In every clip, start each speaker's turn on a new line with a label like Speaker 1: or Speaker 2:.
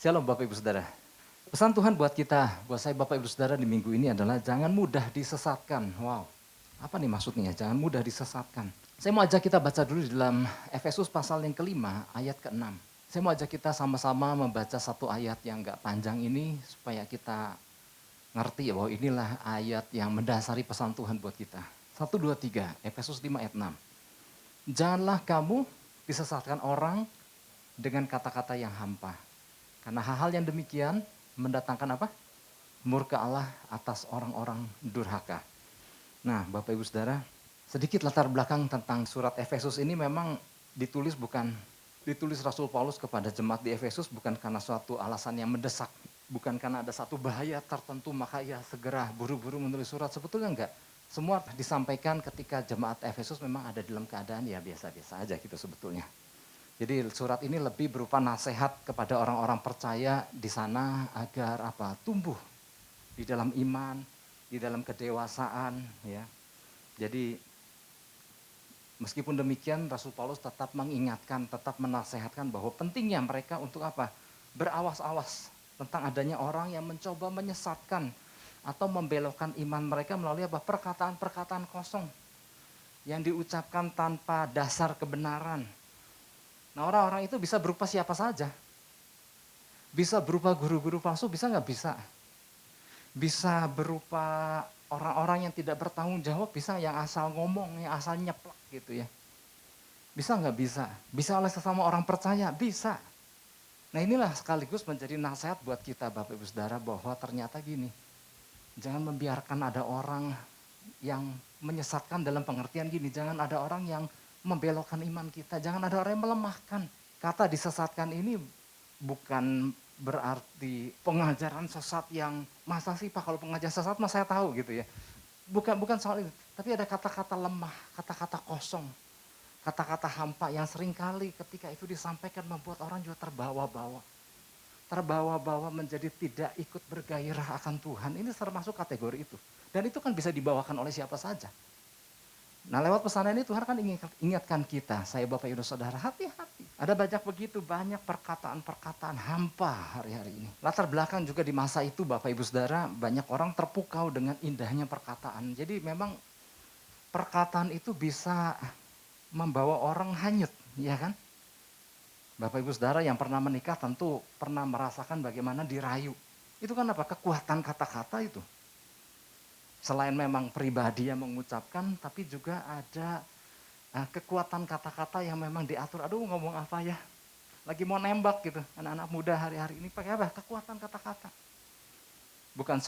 Speaker 1: Shalom Bapak Ibu Saudara. Pesan Tuhan buat kita, buat saya Bapak Ibu Saudara di minggu ini adalah jangan mudah disesatkan. Wow, apa nih maksudnya? Jangan mudah disesatkan. Saya mau ajak kita baca dulu di dalam Efesus pasal yang kelima ayat ke-6. Saya mau ajak kita sama-sama membaca satu ayat yang gak panjang ini supaya kita ngerti bahwa inilah ayat yang mendasari pesan Tuhan buat kita. 1, 2, 3, Efesus 5 ayat 6. Janganlah kamu disesatkan orang dengan kata-kata yang hampa. Karena hal-hal yang demikian mendatangkan apa? Murka Allah atas orang-orang durhaka. Nah, Bapak Ibu Saudara, sedikit latar belakang tentang surat Efesus ini memang ditulis Rasul Paulus kepada jemaat di Efesus bukan karena suatu alasan yang mendesak, bukan karena ada satu bahaya tertentu maka ia segera buru-buru menulis surat, sebetulnya enggak. Semua disampaikan ketika jemaat Efesus memang ada dalam keadaan ya biasa-biasa aja gitu sebetulnya. Jadi surat ini lebih berupa nasihat kepada orang-orang percaya di sana agar apa? Tumbuh di dalam iman, di dalam kedewasaan ya. Jadi meskipun demikian Rasul Paulus tetap mengingatkan, tetap menasehatkan bahwa pentingnya mereka untuk apa? Berawas-awas tentang adanya orang yang mencoba menyesatkan atau membelokkan iman mereka melalui apa? Perkataan-perkataan kosong yang diucapkan tanpa dasar kebenaran. Nah, orang-orang itu bisa berupa siapa saja. Bisa berupa guru-guru palsu, bisa nggak? Bisa. Bisa berupa orang-orang yang tidak bertanggung jawab, bisa yang asal ngomong, yang asal nyeplak gitu ya. Bisa nggak? Bisa. Bisa oleh sesama orang percaya, bisa. Nah, inilah sekaligus menjadi nasihat buat kita Bapak Ibu Saudara bahwa ternyata gini, jangan membiarkan ada orang yang menyesatkan dalam pengertian gini, jangan ada orang yang membelokkan iman kita, jangan ada orang yang melemahkan. Kata disesatkan ini bukan berarti pengajaran sesat yang masa sih Pak kalau pengajaran sesat mah saya tahu gitu ya. Bukan soal itu, tapi ada kata-kata lemah, kata-kata kosong, kata-kata hampa yang seringkali ketika itu disampaikan membuat orang juga terbawa-bawa. Terbawa-bawa menjadi tidak ikut bergairah akan Tuhan. Ini termasuk kategori itu. Dan itu kan bisa dibawakan oleh siapa saja. Nah, lewat pesan ini Tuhan kan ingatkan kita, saya Bapak Ibu Saudara, hati-hati. Ada banyak perkataan-perkataan hampa hari-hari ini. Latar belakang juga di masa itu Bapak Ibu Saudara, banyak orang terpukau dengan indahnya perkataan. Jadi memang perkataan itu bisa membawa orang hanyut, ya kan? Bapak Ibu Saudara yang pernah menikah tentu pernah merasakan bagaimana dirayu. Itu kan apa? Kekuatan kata-kata itu. Selain memang pribadi yang mengucapkan, tapi juga ada kekuatan kata-kata yang memang diatur. Aduh ngomong apa ya, lagi mau nembak gitu. Anak-anak muda hari-hari ini pakai apa? Kekuatan kata-kata. Bukan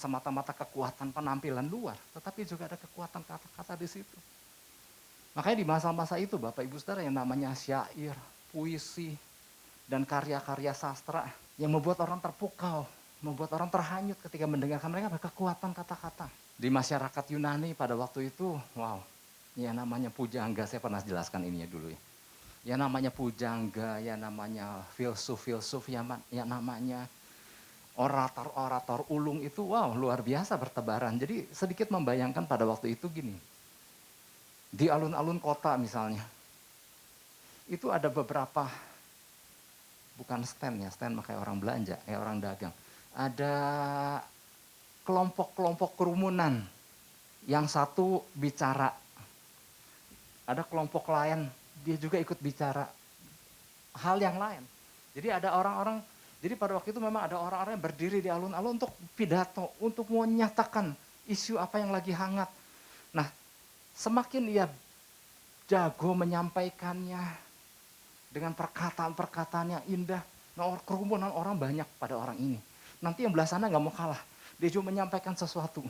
Speaker 1: semata-mata kekuatan penampilan luar, tetapi juga ada kekuatan kata-kata di situ. Makanya di masa-masa itu Bapak Ibu Saudara yang namanya syair, puisi, dan karya-karya sastra yang membuat orang terpukau, membuat orang terhanyut ketika mendengarkan mereka kekuatan kata-kata. Di masyarakat Yunani pada waktu itu, wow, ya namanya pujangga, saya pernah jelaskan ininya dulu ya. Ya namanya pujangga, ya namanya filsuf-filsuf, ya namanya orator-orator ulung itu, wow luar biasa bertebaran. Jadi sedikit membayangkan pada waktu itu gini, di alun-alun kota misalnya, itu ada beberapa, bukan stand ya, stand kayak orang belanja, kayak orang dagang. Ada kelompok-kelompok kerumunan, yang satu bicara, ada kelompok lain, dia juga ikut bicara hal yang lain. Jadi ada orang-orang, jadi pada waktu itu memang ada orang-orang yang berdiri di alun-alun untuk pidato, untuk menyatakan isu apa yang lagi hangat. Nah, semakin ia jago menyampaikannya dengan perkataan-perkataan yang indah, nah kerumunan orang banyak pada orang ini. Nanti yang belah sana nggak mau kalah, dia juga menyampaikan sesuatu.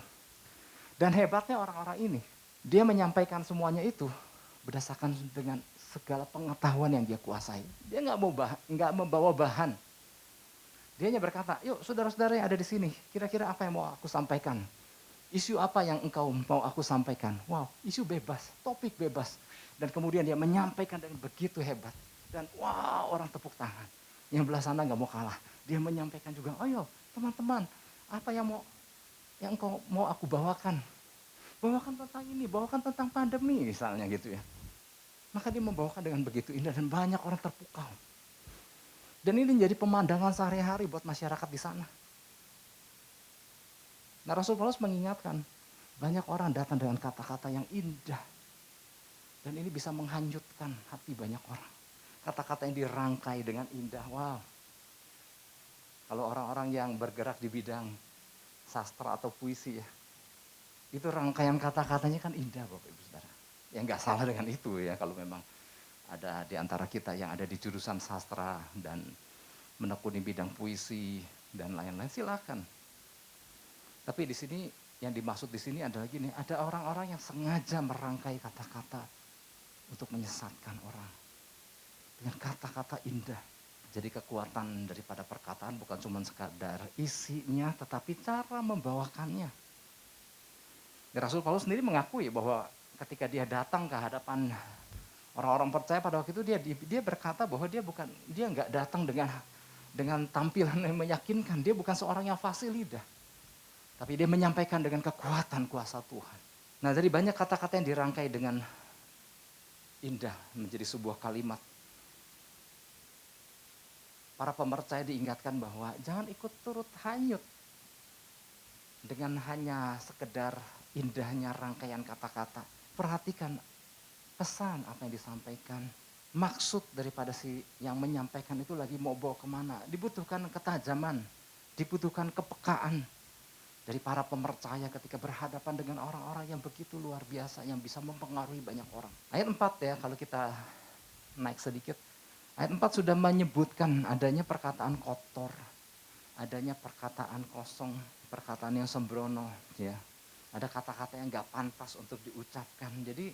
Speaker 1: Dan hebatnya orang-orang ini, dia menyampaikan semuanya itu berdasarkan dengan segala pengetahuan yang dia kuasai. Dia nggak membawa bahan. Dia hanya berkata, yuk saudara-saudara yang ada di sini, kira-kira apa yang mau aku sampaikan? Isu apa yang engkau mau aku sampaikan? Wow, isu bebas, topik bebas. Dan kemudian dia menyampaikan dengan begitu hebat. Dan wow, orang tepuk tangan. Yang belah sana nggak mau kalah. Dia menyampaikan juga, ayo teman-teman, apa yang engkau mau aku bawakan? Bawakan tentang ini, bawakan tentang pandemi misalnya gitu ya. Maka dia membawakan dengan begitu indah dan banyak orang terpukau. Dan ini menjadi pemandangan sehari-hari buat masyarakat di sana. Nah, Rasul Paulus mengingatkan, banyak orang datang dengan kata-kata yang indah. Dan ini bisa menghanyutkan hati banyak orang. Kata-kata yang dirangkai dengan indah, wow. Kalau orang-orang yang bergerak di bidang sastra atau puisi ya, itu rangkaian kata-katanya kan indah Bapak Ibu Saudara. Ya nggak salah dengan itu ya, kalau memang ada di antara kita yang ada di jurusan sastra dan menekuni bidang puisi dan lain-lain, silakan. Tapi di sini yang dimaksud di sini adalah gini, ada orang-orang yang sengaja merangkai kata-kata untuk menyesatkan orang dengan kata-kata indah. Jadi kekuatan daripada perkataan bukan cuma sekadar isinya, tetapi cara membawakannya. Rasul Paulus sendiri mengakui bahwa ketika dia datang ke hadapan orang-orang percaya pada waktu itu, dia berkata bahwa dia nggak datang dengan tampilan yang meyakinkan. Dia bukan seorang yang fasih lidah, tapi dia menyampaikan dengan kekuatan kuasa Tuhan. Nah, jadi banyak kata-kata yang dirangkai dengan indah menjadi sebuah kalimat. Para pemercaya diingatkan bahwa jangan ikut turut hanyut dengan hanya sekedar indahnya rangkaian kata-kata. Perhatikan pesan apa yang disampaikan. Maksud daripada si yang menyampaikan itu lagi mau bawa kemana. Dibutuhkan ketajaman, dibutuhkan kepekaan dari para pemercaya ketika berhadapan dengan orang-orang yang begitu luar biasa, yang bisa mempengaruhi banyak orang. Ayat 4 ya, kalau kita naik sedikit. Ayat 4 sudah menyebutkan adanya perkataan kotor, adanya perkataan kosong, perkataan yang sembrono, ya. Ada kata-kata yang gak pantas untuk diucapkan. Jadi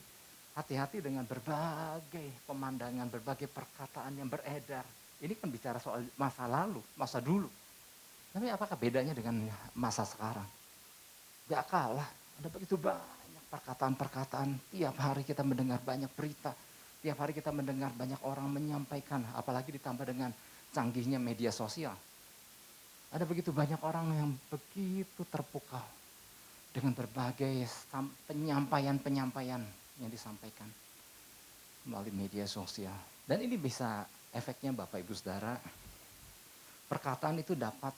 Speaker 1: hati-hati dengan berbagai pemandangan, berbagai perkataan yang beredar. Ini kan bicara soal masa lalu, masa dulu. Tapi apakah bedanya dengan masa sekarang? Gak kalah, ada begitu banyak perkataan-perkataan. Tiap hari kita mendengar banyak berita. Tiap hari kita mendengar banyak orang menyampaikan, apalagi ditambah dengan canggihnya media sosial. Ada begitu banyak orang yang begitu terpukau dengan berbagai penyampaian-penyampaian yang disampaikan melalui media sosial. Dan ini bisa efeknya Bapak Ibu Saudara, perkataan itu dapat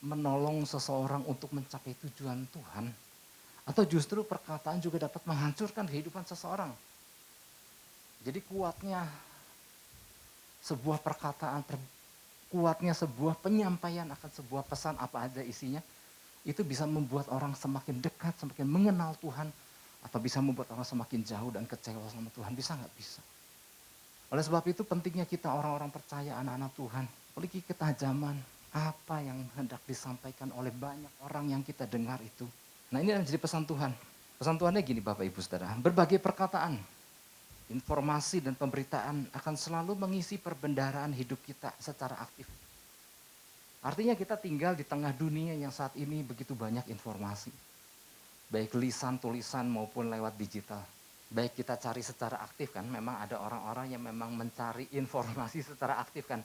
Speaker 1: menolong seseorang untuk mencapai tujuan Tuhan. Atau justru perkataan juga dapat menghancurkan kehidupan seseorang. Jadi kuatnya sebuah perkataan, kuatnya sebuah penyampaian akan sebuah pesan apa aja isinya, itu bisa membuat orang semakin dekat, semakin mengenal Tuhan, atau bisa membuat orang semakin jauh dan kecewa sama Tuhan. Bisa nggak? Bisa. Oleh sebab itu pentingnya kita orang-orang percaya, anak-anak Tuhan, memiliki ketajaman apa yang hendak disampaikan oleh banyak orang yang kita dengar itu. Nah, ini adalah jadi pesan Tuhan. Pesan Tuhannya gini Bapak Ibu Saudara, berbagai perkataan, informasi dan pemberitaan akan selalu mengisi perbendaharaan hidup kita secara aktif. Artinya kita tinggal di tengah dunia yang saat ini begitu banyak informasi. Baik lisan, tulisan maupun lewat digital. Baik kita cari secara aktif kan, memang ada orang-orang yang memang mencari informasi secara aktif kan.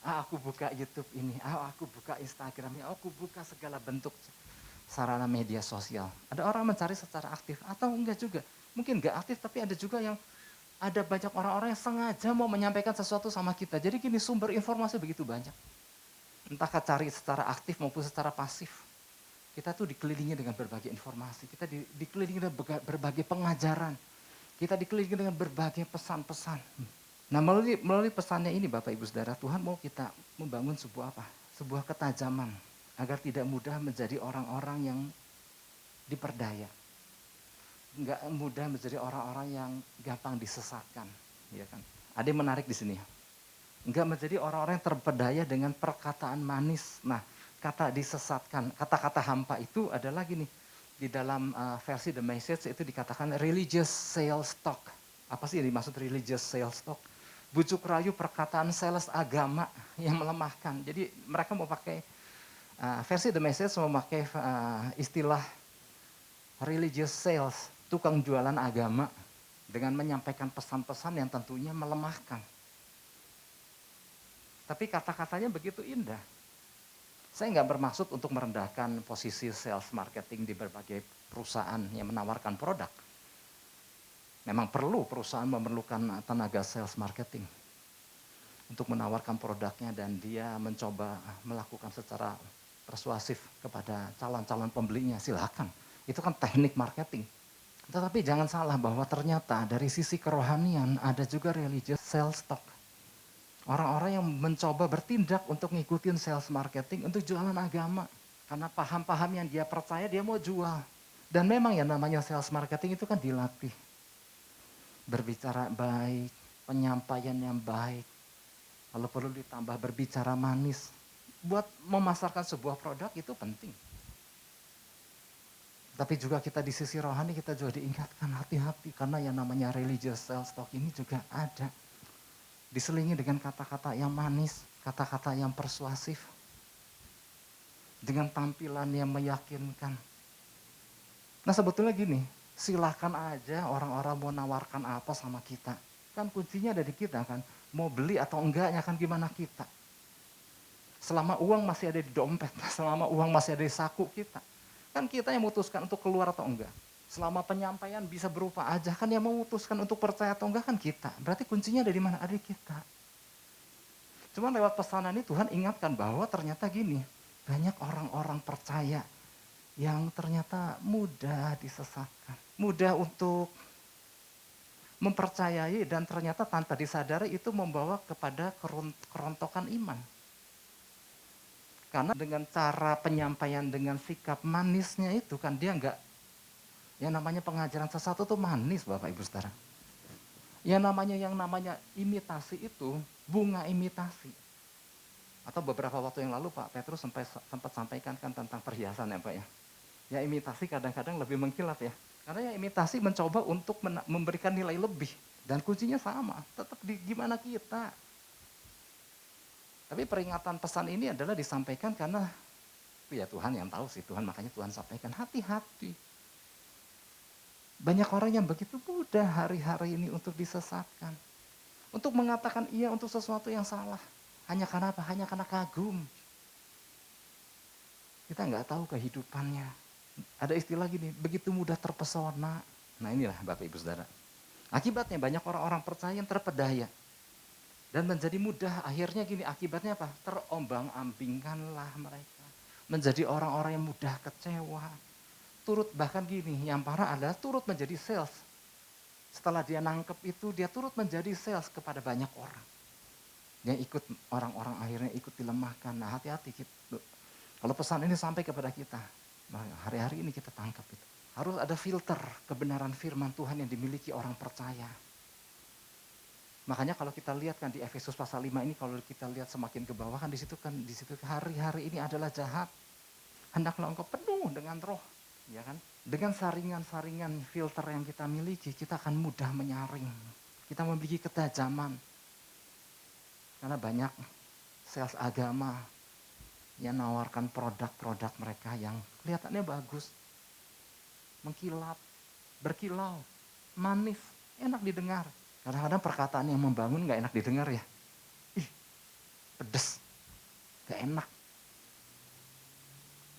Speaker 1: Aku buka YouTube ini, aku buka Instagram ini, aku buka segala bentuk sarana media sosial. Ada orang mencari secara aktif atau enggak juga. Mungkin enggak aktif tapi ada juga yang ada banyak orang-orang yang sengaja mau menyampaikan sesuatu sama kita. Jadi gini, sumber informasi begitu banyak. Entah cari secara aktif maupun secara pasif. Kita tuh dikelilingi dengan berbagai informasi. Kita dikelilingi dengan berbagai pengajaran. Kita dikelilingi dengan berbagai pesan-pesan. Nah, melalui pesannya ini Bapak Ibu Saudara, Tuhan mau kita membangun sebuah apa? Sebuah ketajaman. Agar tidak mudah menjadi orang-orang yang diperdaya. Nggak mudah menjadi orang-orang yang gampang disesatkan, ya kan? Ada yang menarik di sini. Nggak menjadi orang-orang yang terpedaya dengan perkataan manis. Nah, kata disesatkan, kata-kata hampa itu adalah gini. Di dalam versi The Message itu dikatakan religious sales talk. Apa sih yang dimaksud religious sales talk? Bujuk rayu perkataan sales agama yang melemahkan. Jadi mereka mau pakai versi The Message memakai istilah religious sales, tukang jualan agama dengan menyampaikan pesan-pesan yang tentunya melemahkan. Tapi kata-katanya begitu indah. Saya nggak bermaksud untuk merendahkan posisi sales marketing di berbagai perusahaan yang menawarkan produk. Memang perlu perusahaan memerlukan tenaga sales marketing. untuk menawarkan produknya dan dia mencoba melakukan secara persuasif kepada calon-calon pembelinya, silakan. Itu kan teknik marketing. Tetapi jangan salah bahwa ternyata dari sisi kerohanian ada juga religious sales talk. Orang-orang yang mencoba bertindak untuk ngikutin sales marketing untuk jualan agama. Karena paham-paham yang dia percaya dia mau jual. Dan memang ya namanya sales marketing itu kan dilatih. Berbicara baik, penyampaian yang baik. Kalau perlu ditambah berbicara manis. Buat memasarkan sebuah produk itu penting. Tapi juga kita di sisi rohani kita juga diingatkan hati-hati. Karena yang namanya religious sales talk ini juga ada. Diselingi dengan kata-kata yang manis, kata-kata yang persuasif. Dengan tampilan yang meyakinkan. Nah sebetulnya gini, silakan aja orang-orang mau nawarkan apa sama kita. Kan kuncinya ada di kita kan. Mau beli atau enggaknya kan gimana kita. Selama uang masih ada di dompet, selama uang masih ada di saku kita. Kan kita yang memutuskan untuk keluar atau enggak. Selama penyampaian bisa berupa aja, kan yang memutuskan untuk percaya atau enggak kan kita. Berarti kuncinya ada di mana? Ada di kita. Cuma lewat pesanan ini Tuhan ingatkan bahwa ternyata gini, banyak orang-orang percaya yang ternyata mudah disesatkan. Mudah untuk mempercayai dan ternyata tanpa disadari itu membawa kepada kerontokan iman. Karena dengan cara penyampaian dengan sikap manisnya itu kan dia enggak, yang namanya pengajaran sesat itu manis Bapak Ibu Saudara. Yang namanya imitasi itu bunga imitasi. Atau beberapa waktu yang lalu Pak Petrus sempat sampaikan kan tentang perhiasan ya Pak ya. Ya imitasi kadang-kadang lebih mengkilap ya. Karena ya imitasi mencoba untuk memberikan nilai lebih. Dan kuncinya sama, tetap di gimana kita. Tapi peringatan pesan ini adalah disampaikan karena itu ya Tuhan yang tahu sih, Tuhan makanya Tuhan sampaikan hati-hati. Banyak orang yang begitu mudah hari-hari ini untuk disesatkan. Untuk mengatakan iya untuk sesuatu yang salah. Hanya karena apa? Hanya karena kagum. Kita nggak tahu kehidupannya. Ada istilah gini, begitu mudah terpesona. Nah inilah Bapak Ibu Saudara. Akibatnya banyak orang-orang percaya yang terpedaya. Dan menjadi mudah, akhirnya gini, akibatnya apa? Terombang-ambingkanlah mereka. Menjadi orang-orang yang mudah kecewa. Turut bahkan gini, yang parah adalah turut menjadi sales. Setelah dia nangkep itu, dia turut menjadi sales kepada banyak orang. Yang ikut orang-orang akhirnya ikut dilemahkan. Nah hati-hati gitu. Kalau pesan ini sampai kepada kita, hari-hari ini kita tangkap itu. Harus ada filter kebenaran firman Tuhan yang dimiliki orang percaya. Makanya kalau kita lihat kan di Efesus pasal 5 ini kalau kita lihat semakin ke bawah kan di situ hari-hari ini adalah jahat. Hendaklah engkau penuh dengan roh, ya kan? Dengan saringan-saringan filter yang kita miliki, kita akan mudah menyaring. Kita memiliki ketajaman. Karena banyak sales agama yang menawarkan produk-produk mereka yang kelihatannya bagus. Mengkilap, berkilau, manis, enak didengar. Kadang-kadang perkataan yang membangun gak enak didengar ya. Ih, pedes, gak enak.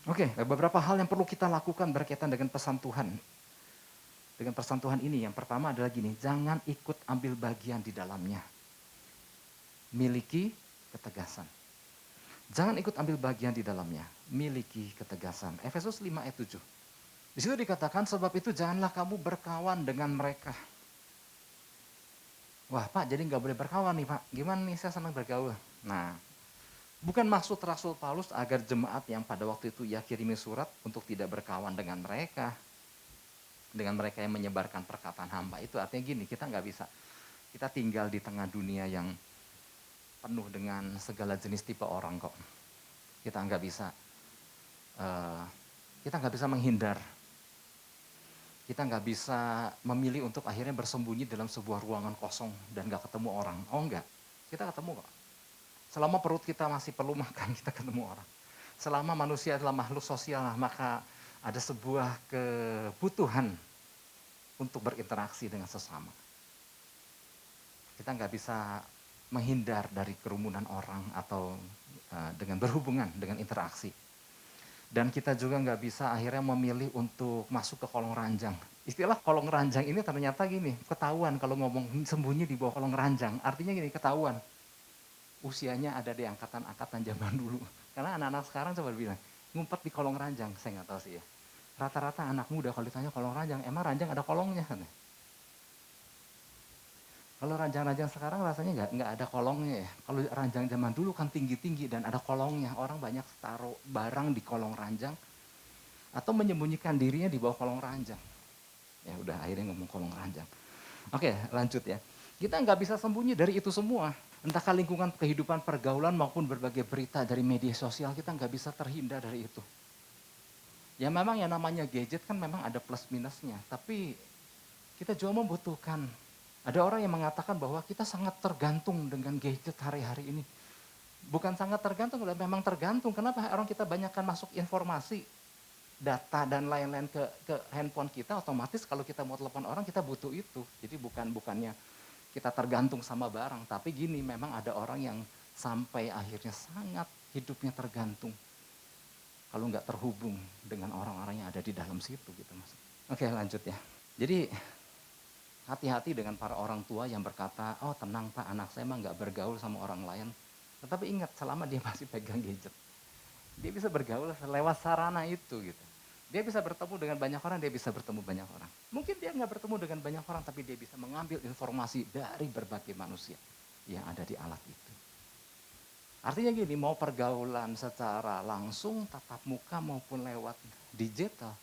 Speaker 1: Oke, beberapa hal yang perlu kita lakukan berkaitan dengan pesan Tuhan. Dengan pesan Tuhan ini, yang pertama adalah gini, jangan ikut ambil bagian di dalamnya. Miliki ketegasan. Jangan ikut ambil bagian di dalamnya, miliki ketegasan. Efesus 5 ayat 7. Di situ dikatakan, sebab itu janganlah kamu berkawan dengan mereka. Wah Pak, jadi nggak boleh berkawan nih Pak. Gimana nih, saya senang bergaul. Nah, bukan maksud Rasul Paulus agar jemaat yang pada waktu itu ia kirimi surat untuk tidak berkawan dengan mereka. Dengan mereka yang menyebarkan perkataan hamba itu. Artinya gini, kita nggak bisa. Kita tinggal di tengah dunia yang penuh dengan segala jenis tipe orang kok. Kita nggak bisa menghindar. Kita nggak bisa memilih untuk akhirnya bersembunyi dalam sebuah ruangan kosong dan nggak ketemu orang. Oh enggak, kita ketemu kok. Selama perut kita masih perlu makan, kita ketemu orang. Selama manusia adalah makhluk sosial, maka ada sebuah kebutuhan untuk berinteraksi dengan sesama. Kita nggak bisa menghindar dari kerumunan orang atau dengan berhubungan, dengan interaksi. Dan kita juga nggak bisa akhirnya memilih untuk masuk ke kolong ranjang. Istilah kolong ranjang ini ternyata gini, ketahuan kalau ngomong sembunyi di bawah kolong ranjang. Artinya gini, ketahuan. usianya ada di angkatan-angkatan zaman dulu. Karena anak-anak sekarang coba bilang, ngumpet di kolong ranjang, saya nggak tahu sih ya. Rata-rata anak muda kalau ditanya kolong ranjang, emang ranjang ada kolongnya? Kalau ranjang-ranjang sekarang rasanya nggak ada kolongnya ya. Kalau ranjang zaman dulu kan tinggi-tinggi dan ada kolongnya. Orang banyak taruh barang di kolong ranjang atau menyembunyikan dirinya di bawah kolong ranjang. Ya udah akhirnya ngomong kolong ranjang. Oke, lanjut ya. Kita nggak bisa sembunyi dari itu semua. Entahkah lingkungan kehidupan pergaulan maupun berbagai berita dari media sosial, kita nggak bisa terhindar dari itu. Ya memang yang namanya gadget kan memang ada plus minusnya, tapi kita juga membutuhkan. Ada orang yang mengatakan bahwa kita sangat tergantung dengan gadget hari-hari ini. Bukan sangat tergantung, memang tergantung. Kenapa orang kita banyakkan masuk informasi, data dan lain-lain ke handphone kita, otomatis kalau kita mau telepon orang kita butuh itu. Jadi bukannya kita tergantung sama barang, tapi gini, memang ada orang yang sampai akhirnya sangat hidupnya tergantung kalau nggak terhubung dengan orang-orang yang ada di dalam situ gitu mas. Oke lanjut ya. Jadi hati-hati dengan para orang tua yang berkata, oh tenang pak, anak saya mah nggak bergaul sama orang lain. Tetapi ingat, selama dia masih pegang gadget, dia bisa bergaul lewat sarana itu gitu. Dia bisa bertemu dengan banyak orang, dia bisa bertemu banyak orang. Mungkin dia nggak bertemu dengan banyak orang, tapi dia bisa mengambil informasi dari berbagai manusia yang ada di alat itu. Artinya gini, mau pergaulan secara langsung, tatap muka maupun lewat digital,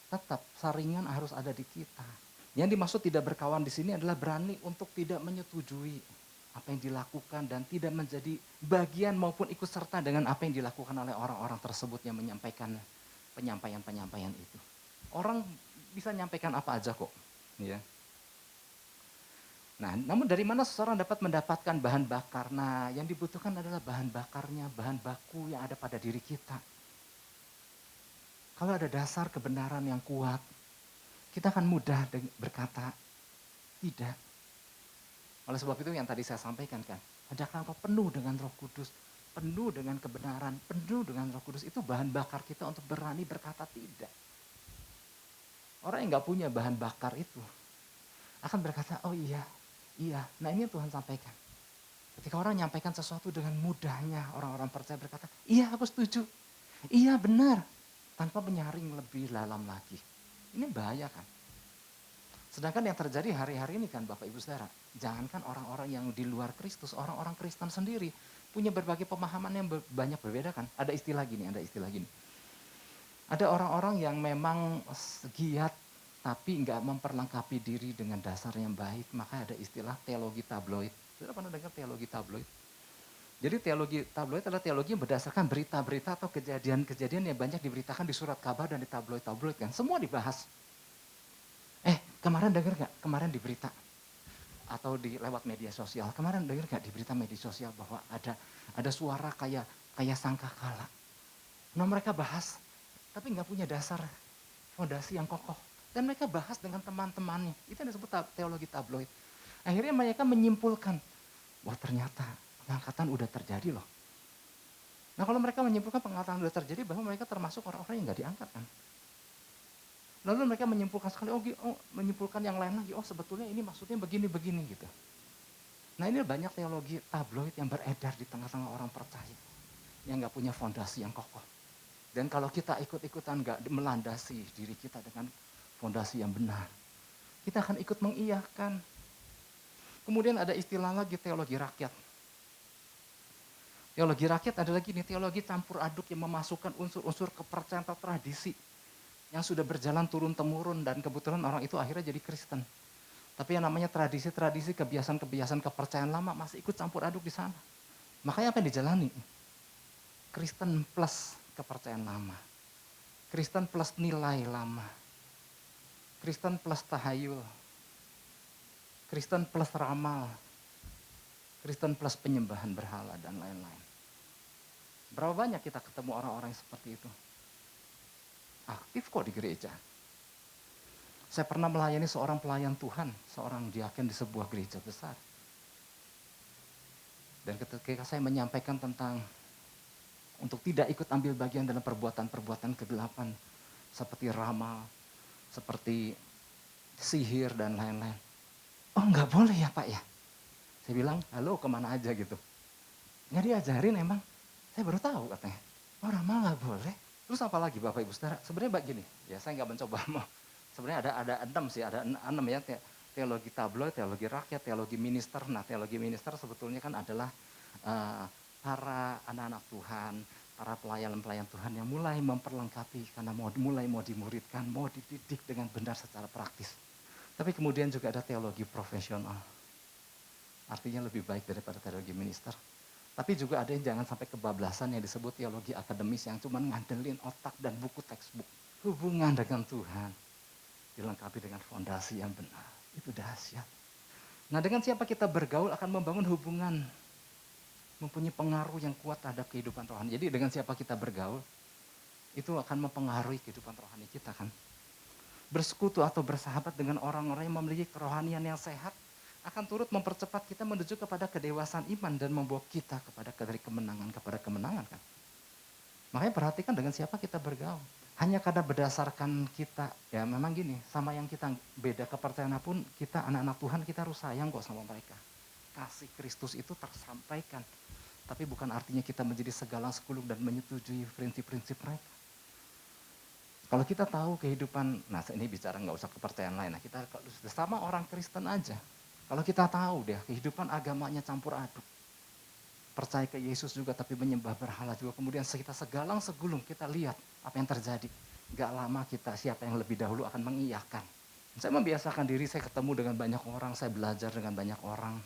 Speaker 1: tetap saringan harus ada di kita. Yang dimaksud tidak berkawan di sini adalah berani untuk tidak menyetujui apa yang dilakukan dan tidak menjadi bagian maupun ikut serta dengan apa yang dilakukan oleh orang-orang tersebut yang menyampaikan penyampaian-penyampaian itu. Orang bisa menyampaikan apa aja kok. Ya. Nah, namun dari mana seseorang dapat mendapatkan bahan bakar? Nah, yang dibutuhkan adalah bahan bakarnya, bahan baku yang ada pada diri kita. Kalau ada dasar kebenaran yang kuat, kita akan mudah berkata tidak. Oleh sebab itu yang tadi saya sampaikan kan, hendaklah engkau penuh dengan Roh Kudus, penuh dengan kebenaran, penuh dengan Roh Kudus. Itu bahan bakar kita untuk berani berkata tidak. Orang yang nggak punya bahan bakar itu akan berkata, oh iya. Nah ini yang Tuhan sampaikan. Ketika orang menyampaikan sesuatu dengan mudahnya, orang-orang percaya berkata, iya aku setuju, iya benar. Tanpa menyaring lebih dalam lagi. Ini bahaya kan. Sedangkan yang terjadi hari-hari ini kan Bapak Ibu Saudara, jangankan orang-orang yang di luar Kristus, orang-orang Kristen sendiri punya berbagai pemahaman yang banyak berbeda kan. Ada istilah gini. Ada orang-orang yang memang giat tapi nggak memperlengkapi diri dengan dasar yang baik, maka ada istilah teologi tabloid. Sudah pernah dengar teologi tabloid? Jadi teologi tabloid adalah teologi yang berdasarkan berita-berita atau kejadian-kejadian yang banyak diberitakan di surat kabar dan di tabloid-tabloid kan. Semua dibahas. Kemarin dengar gak? Kemarin di berita atau di lewat media sosial. Kemarin dengar gak di berita media sosial bahwa ada suara kayak sangkakala. Nah mereka bahas, tapi nggak punya dasar fondasi yang kokoh. Dan mereka bahas dengan teman-temannya. Itu yang disebut teologi tabloid. Akhirnya mereka menyimpulkan, wah ternyata pengangkatan udah terjadi loh. Nah kalau mereka menyimpulkan pengangkatan udah terjadi, bahwa mereka termasuk orang-orang yang nggak diangkat kan. Lalu mereka menyimpulkan sekali, menyimpulkan yang lain lagi, sebetulnya ini maksudnya begini-begini gitu. Nah ini banyak teologi tabloid yang beredar di tengah-tengah orang percaya. Yang gak punya fondasi yang kokoh. Dan kalau kita ikut-ikutan gak melandasi diri kita dengan fondasi yang benar, kita akan ikut mengiyakan. Kemudian ada istilah lagi teologi rakyat. Teologi rakyat adalah gini, teologi campur aduk yang memasukkan unsur-unsur kepercayaan atau tradisi yang sudah berjalan turun-temurun dan kebetulan orang itu akhirnya jadi Kristen. Tapi yang namanya tradisi-tradisi, kebiasaan-kebiasaan kepercayaan lama masih ikut campur aduk di sana. Makanya apa yang dijalani? Kristen plus kepercayaan lama. Kristen plus nilai lama. Kristen plus tahayul. Kristen plus ramal. Kristen plus penyembahan berhala dan lain-lain. Berapa banyak kita ketemu orang-orang seperti itu? Aktif kok di gereja. Saya pernah melayani seorang pelayan Tuhan, seorang diaken di sebuah gereja besar. Dan ketika saya menyampaikan tentang untuk tidak ikut ambil bagian dalam perbuatan-perbuatan kegelapan, seperti ramal, seperti sihir dan lain-lain. Oh nggak boleh ya Pak ya? Saya bilang, halo kemana aja gitu. Nggak diajarin emang. Saya baru tahu katanya. Oh ramal nggak boleh. Terus apa lagi Bapak Ibu Saudara? Sebenarnya begini, ya saya nggak mencoba mau. Sebenarnya ada 6 sih, ada 6 ya. Teologi tabloid, teologi rakyat, teologi minister. Nah teologi minister sebetulnya kan adalah para anak-anak Tuhan, para pelayan-pelayan Tuhan yang mulai memperlengkapi karena mulai mau dimuridkan, mau dididik dengan benar secara praktis. Tapi kemudian juga ada teologi profesional. Artinya lebih baik daripada teologi minister. Tapi juga ada yang jangan sampai kebablasan yang disebut teologi akademis yang cuma ngandelin otak dan buku textbook. Hubungan dengan Tuhan dilengkapi dengan fondasi yang benar. Itu dahsyat. Nah dengan siapa kita bergaul akan membangun hubungan. Mempunyai pengaruh yang kuat terhadap kehidupan rohani. Jadi dengan siapa kita bergaul, itu akan mempengaruhi kehidupan rohani kita kan. Bersekutu atau bersahabat dengan orang-orang yang memiliki kerohanian yang sehat, akan turut mempercepat kita menuju kepada kedewasaan iman dan membawa kita dari kemenangan kepada kemenangan kan. Makanya perhatikan dengan siapa kita bergaul. Hanya karena berdasarkan kita, ya memang gini, sama yang kita beda kepercayaan pun, kita anak-anak Tuhan kita harus sayang kok sama mereka. Kasih Kristus itu tersampaikan. Tapi bukan artinya kita menjadi segala sekuluk dan menyetujui prinsip-prinsip mereka. Kalau kita tahu kehidupan, nah ini bicara nggak usah kepercayaan lain, nah kita sama orang Kristen aja. Kalau kita tahu deh kehidupan agamanya campur aduk. Percaya ke Yesus juga tapi menyembah berhala juga. Kemudian kita segalang segulung kita lihat apa yang terjadi. Gak lama kita siapa yang lebih dahulu akan mengiyakan. Saya membiasakan diri, saya ketemu dengan banyak orang, saya belajar dengan banyak orang.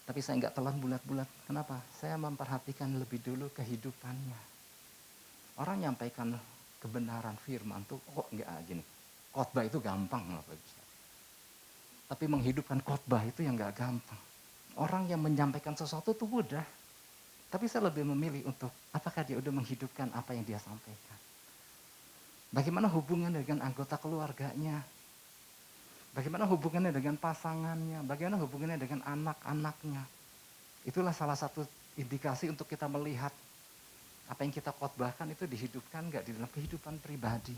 Speaker 1: Tapi saya nggak telan bulat-bulat. Kenapa? Saya memperhatikan lebih dulu kehidupannya. Orang nyampaikan kebenaran firman tuh kok nggak gini. Khotbah itu gampang loh. Tapi menghidupkan khotbah itu yang nggak gampang. Orang yang menyampaikan sesuatu itu mudah. Tapi saya lebih memilih untuk apakah dia udah menghidupkan apa yang dia sampaikan. Bagaimana hubungannya dengan anggota keluarganya. Bagaimana hubungannya dengan pasangannya. Bagaimana hubungannya dengan anak-anaknya. Itulah salah satu indikasi untuk kita melihat apa yang kita khotbahkan itu dihidupkan nggak di dalam kehidupan pribadi.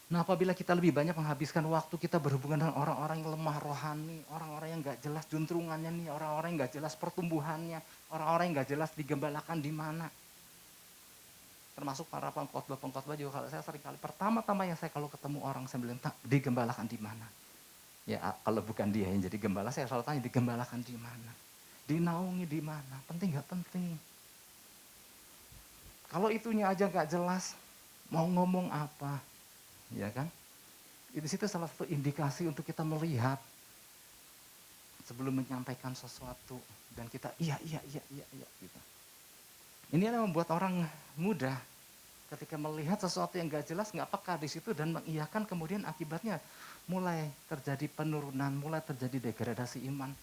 Speaker 1: Nah apabila kita lebih banyak menghabiskan waktu kita berhubungan dengan orang-orang yang lemah rohani, orang-orang yang gak jelas juntrungannya nih, orang-orang yang gak jelas pertumbuhannya, orang-orang yang gak jelas digembalakan di mana. Termasuk para pengkhotbah juga kalau saya sering kali, pertama-tama yang saya kalau ketemu orang saya bilang, digembalakan di mana? Ya kalau bukan dia yang jadi gembala, saya selalu tanya digembalakan di mana? Dinaungi di mana? Penting gak penting? Kalau itunya aja gak jelas, mau ngomong apa? Ya kan? Di situ salah satu indikasi untuk kita melihat sebelum menyampaikan sesuatu dan kita iya gitu. Ini yang membuat orang mudah ketika melihat sesuatu yang gak jelas nggak peka di situ dan mengiyakan, kemudian akibatnya mulai terjadi penurunan, mulai terjadi degradasi iman.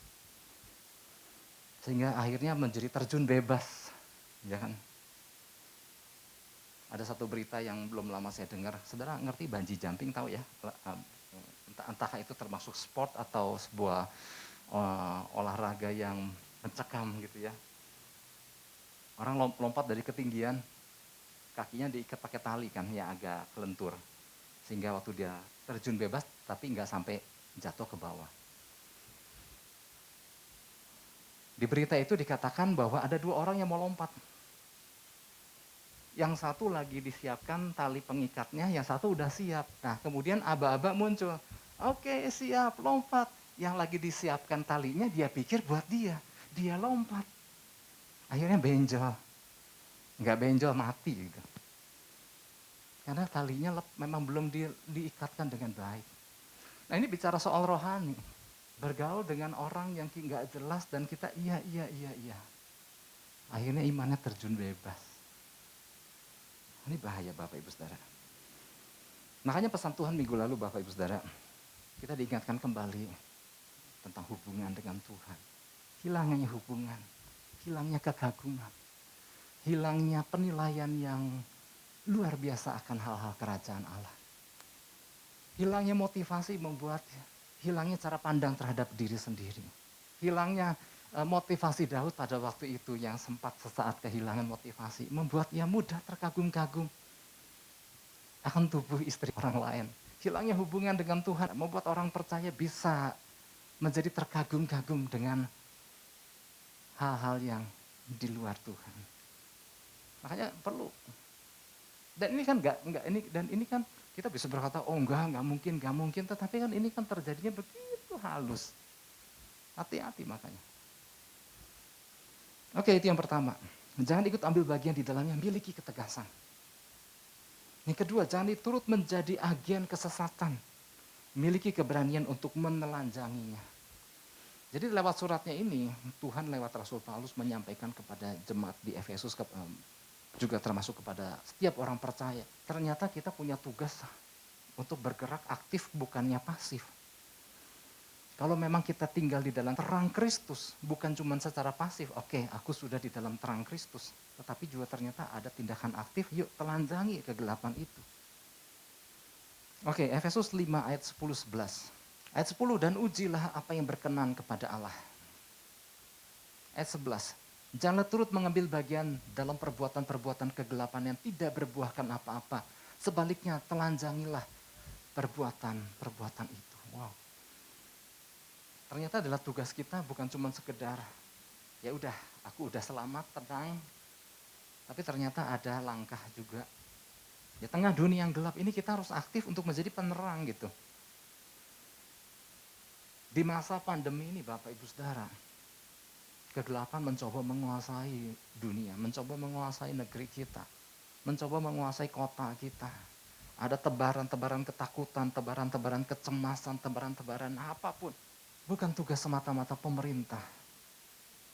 Speaker 1: Sehingga akhirnya menjadi terjun bebas, ya kan? Ada satu berita yang belum lama saya dengar, saudara ngerti bungee jumping tahu ya? Entah itu termasuk sport atau sebuah olahraga yang mencekam gitu ya. Orang lompat dari ketinggian, kakinya diikat pakai tali kan, ya agak kelentur. Sehingga waktu dia terjun bebas, tapi nggak sampai jatuh ke bawah. Di berita itu dikatakan bahwa ada 2 orang yang mau lompat. Yang satu lagi disiapkan tali pengikatnya, yang satu udah siap. Nah kemudian aba-aba muncul. Oke siap, lompat. Yang lagi disiapkan talinya dia pikir buat dia. Dia lompat. Akhirnya benjol. Nggak benjol, mati gitu. Karena talinya memang belum diikatkan dengan baik. Nah ini bicara soal rohani. Bergaul dengan orang yang nggak jelas dan kita iya. Akhirnya imannya terjun bebas. Ini bahaya Bapak Ibu Saudara. Makanya pesan Tuhan minggu lalu Bapak Ibu Saudara, kita diingatkan kembali tentang hubungan dengan Tuhan. Hilangnya hubungan, hilangnya kekaguman, hilangnya penilaian yang luar biasa akan hal-hal kerajaan Allah. Hilangnya motivasi membuat hilangnya cara pandang terhadap diri sendiri. Hilangnya motivasi Daud pada waktu itu yang sempat sesaat kehilangan motivasi, membuat ia mudah terkagum-kagum akan tubuh istri orang lain. Hilangnya hubungan dengan Tuhan membuat orang percaya bisa menjadi terkagum-kagum dengan hal-hal yang di luar Tuhan. Makanya perlu. Dan ini kan ini kan kita bisa berkata, oh enggak mungkin. Tetapi kan ini kan terjadinya begitu halus. Hati-hati makanya. Oke, itu yang pertama. Jangan ikut ambil bagian di dalamnya, miliki ketegasan. Yang kedua, jangan turut menjadi agen kesesatan. Miliki keberanian untuk menelanjanginya. Jadi lewat suratnya ini, Tuhan lewat Rasul Paulus menyampaikan kepada jemaat di Efesus, juga termasuk kepada setiap orang percaya. Ternyata kita punya tugas untuk bergerak aktif, bukannya pasif. Kalau memang kita tinggal di dalam terang Kristus, bukan cuma secara pasif, oke, aku sudah di dalam terang Kristus. Tetapi juga ternyata ada tindakan aktif, yuk telanjangi kegelapan itu. Oke, Efesus 5 ayat 10-11. Ayat 10, dan ujilah apa yang berkenan kepada Allah. Ayat 11, janganlah turut mengambil bagian dalam perbuatan-perbuatan kegelapan yang tidak berbuahkan apa-apa. Sebaliknya, telanjangilah perbuatan-perbuatan itu. Wow. Ternyata adalah tugas kita bukan cuma sekedar, ya udah, aku udah selamat, tenang. Tapi ternyata ada langkah juga. Di tengah dunia yang gelap ini kita harus aktif untuk menjadi penerang gitu. Di masa pandemi ini Bapak Ibu Saudara, kegelapan mencoba menguasai dunia, mencoba menguasai negeri kita, mencoba menguasai kota kita. Ada tebaran-tebaran ketakutan, tebaran-tebaran kecemasan, tebaran-tebaran apapun. Bukan tugas semata-mata pemerintah,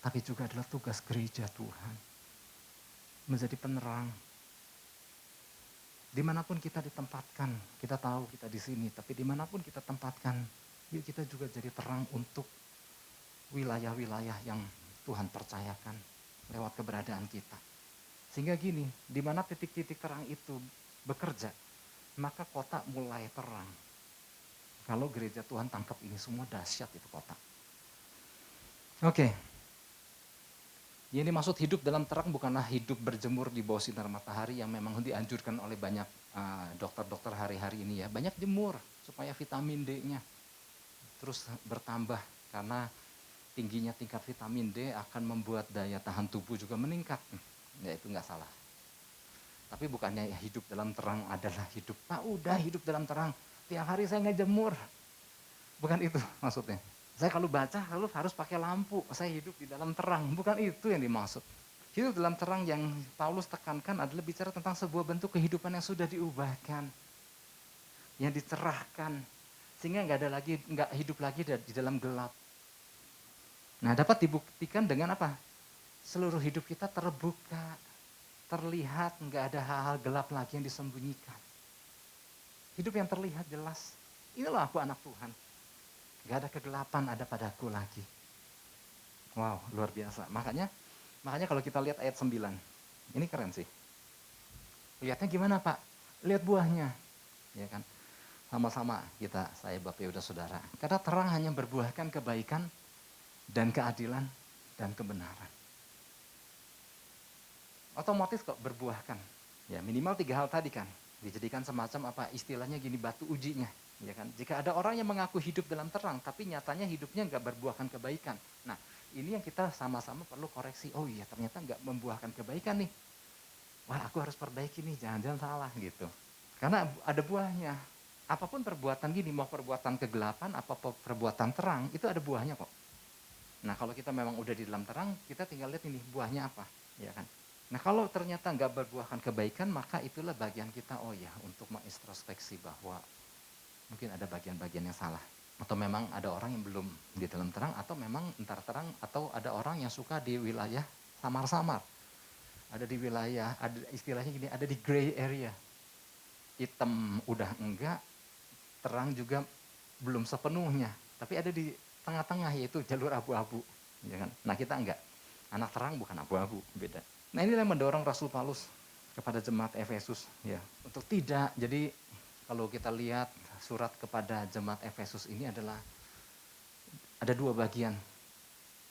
Speaker 1: tapi juga adalah tugas gereja Tuhan. Menjadi penerang. Dimanapun kita ditempatkan, kita tahu kita di sini, tapi dimanapun kita tempatkan, yuk kita juga jadi terang untuk wilayah-wilayah yang Tuhan percayakan lewat keberadaan kita. Sehingga gini, di mana titik-titik terang itu bekerja, maka kota mulai terang. Kalau gereja Tuhan tangkap ini semua, dahsyat itu kota. Oke. Yang dimaksud hidup dalam terang bukanlah hidup berjemur di bawah sinar matahari yang memang dianjurkan oleh banyak dokter-dokter hari-hari ini ya. Banyak jemur supaya vitamin D-nya terus bertambah karena tingginya tingkat vitamin D akan membuat daya tahan tubuh juga meningkat. Ya itu nggak salah. Tapi bukannya hidup dalam terang adalah hidup, Pak udah hidup dalam terang, tiap hari saya ngejemur. Bukan itu maksudnya. Saya kalau baca harus pakai lampu, saya hidup di dalam terang. Bukan itu yang dimaksud. Hidup dalam terang yang Paulus tekankan adalah bicara tentang sebuah bentuk kehidupan yang sudah diubahkan. Yang dicerahkan. Sehingga nggak hidup lagi di dalam gelap. Nah dapat dibuktikan dengan apa? Seluruh hidup kita terbuka. Terlihat nggak ada hal-hal gelap lagi yang disembunyikan. Hidup yang terlihat jelas. Inilah aku anak Tuhan. Gak ada kegelapan ada padaku lagi. Wow, luar biasa. Makanya kalau kita lihat ayat 9. Ini keren sih. Lihatnya gimana Pak? Lihat buahnya. Ya kan? Sama-sama kita, saya Bapak Ibu Saudara. Karena terang hanya berbuahkan kebaikan dan keadilan dan kebenaran. Otomatis kok berbuahkan. Ya minimal 3 hal tadi kan. Dijadikan semacam apa istilahnya gini batu ujinya. Ya kan? Jika ada orang yang mengaku hidup dalam terang, tapi nyatanya hidupnya nggak berbuahkan kebaikan. Nah, ini yang kita sama-sama perlu koreksi. Oh iya, ternyata nggak membuahkan kebaikan nih. Wah, aku harus perbaiki nih, jangan-jangan salah gitu. Karena ada buahnya. Apapun perbuatan gini, mau perbuatan kegelapan, apa perbuatan terang, itu ada buahnya kok. Nah, kalau kita memang udah di dalam terang, kita tinggal lihat ini buahnya apa, ya kan? Nah, kalau ternyata nggak berbuahkan kebaikan, maka itulah bagian kita, oh ya, untuk mengintrospeksi bahwa mungkin ada bagian-bagian yang salah. Atau memang ada orang yang belum di dalam terang, atau memang entar terang, atau ada orang yang suka di wilayah samar-samar. Ada di wilayah, ada istilahnya gini, ada di gray area. Hitam udah enggak, terang juga belum sepenuhnya. Tapi ada di tengah-tengah, yaitu jalur abu-abu. Ya kan? Nah kita enggak. Anak terang bukan abu-abu, beda. Nah ini yang mendorong Rasul Paulus kepada jemaat Efesus. Ya, untuk tidak, jadi kalau kita lihat surat kepada jemaat Efesus ini adalah ada 2 bagian.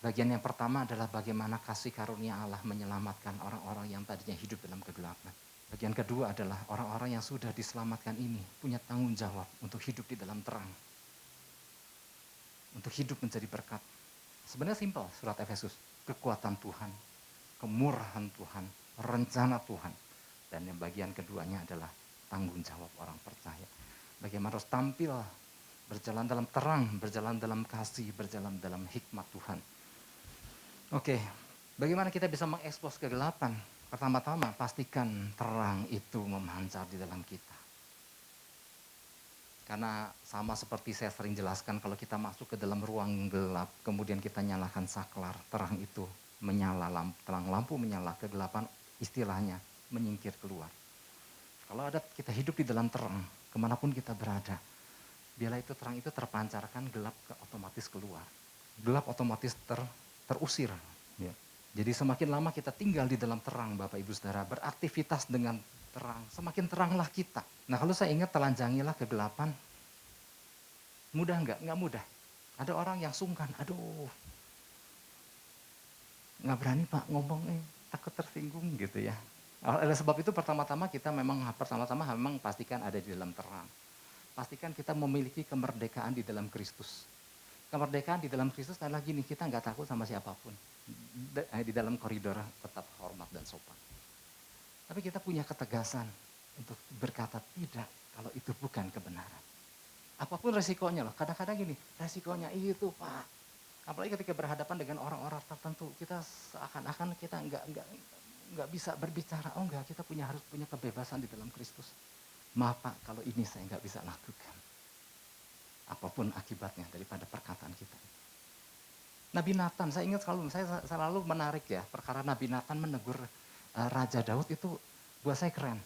Speaker 1: Bagian yang pertama adalah bagaimana kasih karunia Allah menyelamatkan orang-orang yang tadinya hidup dalam kegelapan. Bagian kedua adalah orang-orang yang sudah diselamatkan ini punya tanggung jawab untuk hidup di dalam terang. Untuk hidup menjadi berkat. Sebenarnya simpel surat Efesus. Kekuatan Tuhan, kemurahan Tuhan, rencana Tuhan. Dan yang bagian keduanya adalah tanggung jawab orang percaya. Bagaimana harus tampil, berjalan dalam terang, berjalan dalam kasih, berjalan dalam hikmat Tuhan. Oke, bagaimana kita bisa mengekspos kegelapan? Pertama-tama, pastikan terang itu memancar di dalam kita. Karena sama seperti saya sering jelaskan, kalau kita masuk ke dalam ruang gelap, kemudian kita nyalakan saklar, terang itu menyala, terang lampu menyala, kegelapan istilahnya menyingkir keluar. Kalau ada kita hidup di dalam terang, kemanapun kita berada, bila itu terang itu terpancarkan, gelap otomatis keluar. Gelap otomatis terusir. Ya. Jadi semakin lama kita tinggal di dalam terang, Bapak Ibu Saudara, beraktivitas dengan terang, semakin teranglah kita. Nah kalau saya ingat, telanjangilah kegelapan, mudah nggak? Nggak mudah. Ada orang yang sungkan, aduh, nggak berani Pak ngomong, takut tersinggung gitu ya. Oleh sebab itu pertama-tama memang pastikan ada di dalam terang. Pastikan kita memiliki kemerdekaan di dalam Kristus. Kemerdekaan di dalam Kristus adalah gini, kita nggak takut sama siapapun. Di dalam koridor tetap hormat dan sopan. Tapi kita punya ketegasan untuk berkata tidak kalau itu bukan kebenaran. Apapun resikonya loh, kadang-kadang gini, resikonya itu Pak. Apalagi ketika berhadapan dengan orang-orang tertentu, kita seakan-akan kita nggak bisa berbicara. Oh enggak, kita harus punya kebebasan di dalam Kristus. Maaf Pak, kalau ini saya nggak bisa lakukan. Apapun akibatnya daripada perkataan kita. Nabi Nathan, saya ingat saya selalu menarik ya, perkara Nabi Nathan menegur Raja Daud itu buat saya keren.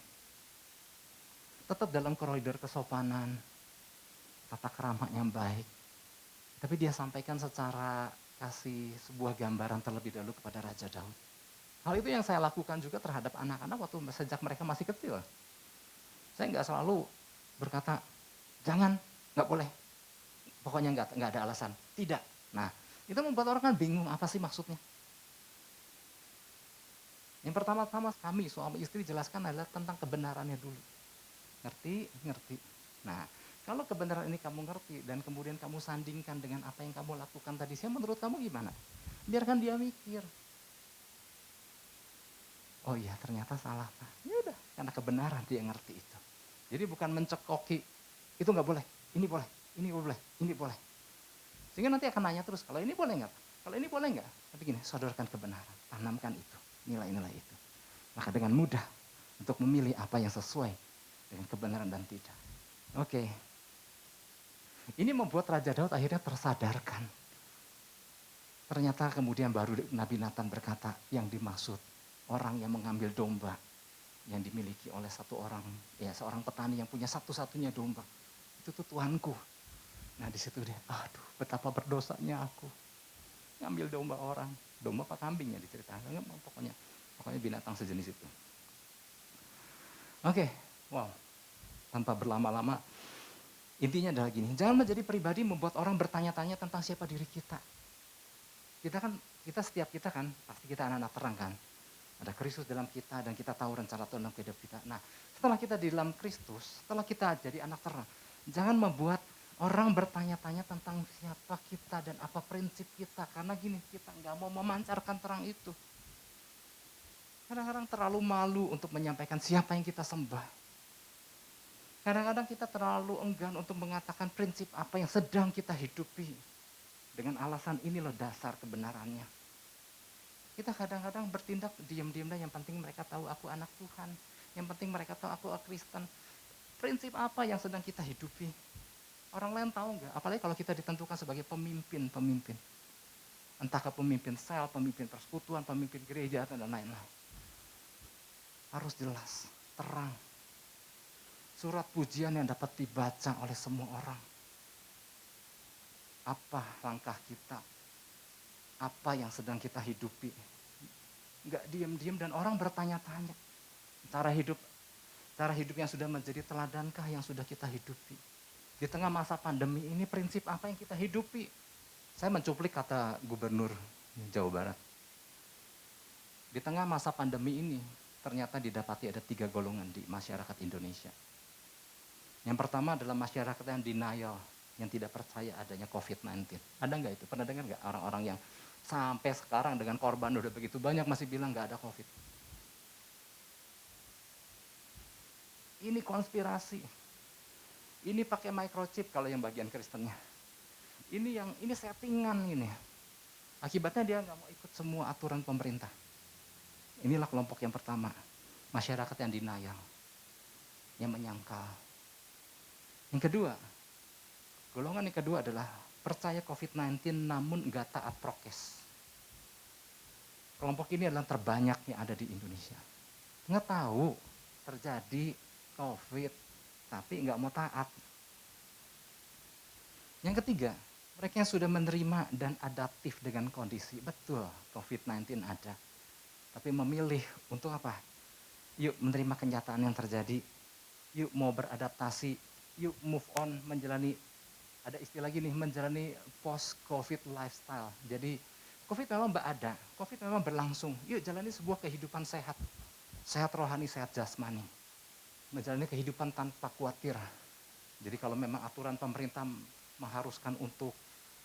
Speaker 1: Tetap dalam koridor kesopanan, tata krama yang baik. Tapi dia sampaikan secara kasih sebuah gambaran terlebih dahulu kepada Raja Daud. Hal itu yang saya lakukan juga terhadap anak-anak waktu sejak mereka masih kecil. Saya nggak selalu berkata, jangan, nggak boleh. Pokoknya nggak ada alasan. Tidak. Nah, itu membuat orang kan bingung apa sih maksudnya. Yang pertama-tama kami suami istri jelaskan adalah tentang kebenarannya dulu. Ngerti? Nah, kalau kebenaran ini kamu ngerti dan kemudian kamu sandingkan dengan apa yang kamu lakukan tadi, menurut kamu gimana? Biarkan dia mikir. Oh iya, ternyata salah Pak. Ya udah, karena kebenaran dia ngerti itu. Jadi bukan mencekoki, itu nggak boleh, ini boleh, ini boleh, ini boleh. Sehingga nanti akan nanya terus, kalau ini boleh nggak? Kalau ini boleh nggak? Tapi gini, sodorkan kebenaran, tanamkan itu, nilai-nilai itu. Maka dengan mudah untuk memilih apa yang sesuai dengan kebenaran dan tidak. Oke. Ini membuat Raja Daud akhirnya tersadarkan. Ternyata kemudian baru Nabi Nathan berkata, yang dimaksud orang yang mengambil domba yang dimiliki oleh seorang petani yang punya satu-satunya domba. Itu tuh Tuanku. Nah di situ dia, aduh betapa berdosanya aku. Ngambil domba orang, domba apa kambing ya diceritakan, pokoknya binatang sejenis itu. Oke, wow, tanpa berlama-lama, intinya adalah gini, jangan menjadi pribadi membuat orang bertanya-tanya tentang siapa diri kita. Setiap kita kan, pasti kita anak-anak terang kan. Ada Kristus dalam kita dan kita tahu rencana Tuhan dalam kehidupan kita. Nah, setelah kita di dalam Kristus, setelah kita jadi anak terang, jangan membuat orang bertanya-tanya tentang siapa kita dan apa prinsip kita. Karena gini, kita nggak mau memancarkan terang itu. Kadang-kadang terlalu malu untuk menyampaikan siapa yang kita sembah. Kadang-kadang kita terlalu enggan untuk mengatakan prinsip apa yang sedang kita hidupi. Dengan alasan ini loh dasar kebenarannya. Kita kadang-kadang bertindak diam-diam yang penting mereka tahu aku anak Tuhan. Yang penting mereka tahu aku Kristen. Prinsip apa yang sedang kita hidupi? Orang lain tahu nggak? Apalagi kalau kita ditentukan sebagai pemimpin. Entahkah pemimpin sel, pemimpin persekutuan, pemimpin gereja, dan lain-lain. Harus jelas, terang. Surat pujian yang dapat dibaca oleh semua orang. Apa langkah kita? Apa yang sedang kita hidupi? Nggak diam-diam dan orang bertanya-tanya. Cara hidup yang sudah menjadi teladankah yang sudah kita hidupi? Di tengah masa pandemi ini prinsip apa yang kita hidupi? Saya mencuplik kata Gubernur Jawa Barat. Di tengah masa pandemi ini ternyata didapati ada 3 golongan di masyarakat Indonesia. Yang pertama adalah masyarakat yang denial, yang tidak percaya adanya COVID-19. Ada nggak itu? Pernah dengar nggak orang-orang yang Sampai sekarang dengan korban udah begitu banyak masih bilang nggak ada COVID. Ini konspirasi. Ini pakai microchip kalau yang bagian Kristennya. Ini settingan ini. Akibatnya dia nggak mau ikut semua aturan pemerintah. Inilah kelompok yang pertama, masyarakat yang denial, yang menyangkal. Yang kedua, golongan yang kedua adalah percaya COVID-19 namun nggak taat prokes. Kelompok ini adalah terbanyak yang ada di Indonesia. Nggak tahu terjadi COVID, tapi nggak mau taat. Yang ketiga, mereka yang sudah menerima dan adaptif dengan kondisi. Betul, COVID-19 ada. Tapi memilih untuk apa? Yuk menerima kenyataan yang terjadi. Yuk mau beradaptasi. Yuk move on, menjalani, ada istilah gini, menjalani post-COVID lifestyle. Jadi COVID memang ada, COVID memang berlangsung. Yuk jalani sebuah kehidupan sehat. Sehat rohani, sehat jasmani. Menjalani kehidupan tanpa khawatir. Jadi kalau memang aturan pemerintah mengharuskan untuk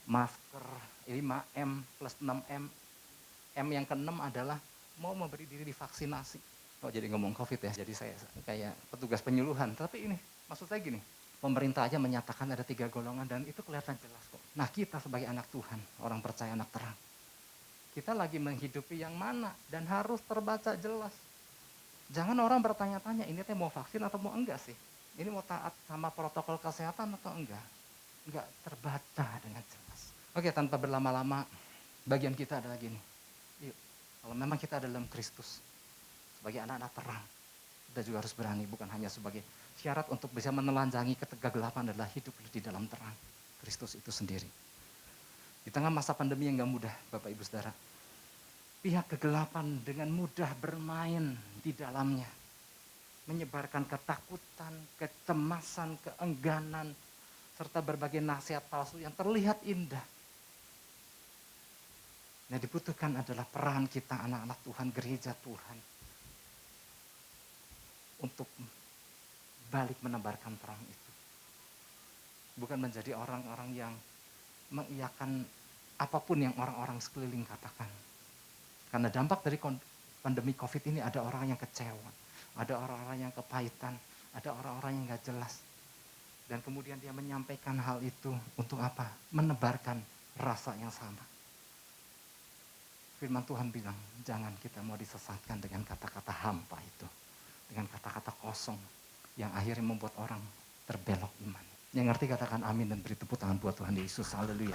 Speaker 1: masker 5M plus 6M, M yang ke-6 adalah mau memberi diri divaksinasi. Oh jadi ngomong COVID ya, jadi saya kayak petugas penyuluhan. Tapi ini, maksud saya gini, pemerintah aja menyatakan ada 3 golongan dan itu kelihatan jelas kok. Nah kita sebagai anak Tuhan, orang percaya anak terang, kita lagi menghidupi yang mana dan harus terbaca jelas. Jangan orang bertanya-tanya, ini teh mau vaksin atau mau enggak sih? Ini mau taat sama protokol kesehatan atau enggak? Enggak terbaca dengan jelas. Oke, tanpa berlama-lama, bagian kita adalah gini. Yuk, kalau memang kita dalam Kristus, sebagai anak-anak terang, kita juga harus berani, bukan hanya sebagai syarat untuk bisa menelanjangi kegelapan adalah hidup di dalam terang. Kristus itu sendiri. Di tengah masa pandemi yang gak mudah, Bapak Ibu Saudara, pihak kegelapan dengan mudah bermain di dalamnya. Menyebarkan ketakutan, kecemasan, keengganan, serta berbagai nasihat palsu yang terlihat indah. Yang dibutuhkan adalah peran kita anak-anak Tuhan, gereja Tuhan. Untuk balik menebarkan terang itu. Bukan menjadi orang-orang yang mengiyakan apapun yang orang-orang sekeliling katakan. Karena dampak dari pandemi COVID ini ada orang yang kecewa, ada orang-orang yang kepahitan, ada orang-orang yang gak jelas. Dan kemudian dia menyampaikan hal itu untuk apa? Menebarkan rasa yang sama. Firman Tuhan bilang, jangan kita mau disesatkan dengan kata-kata hampa itu. Dengan kata-kata kosong yang akhirnya membuat orang terbelok iman. Yang ngerti katakan amin dan beri tepuk tangan buat Tuhan Yesus. Haleluya.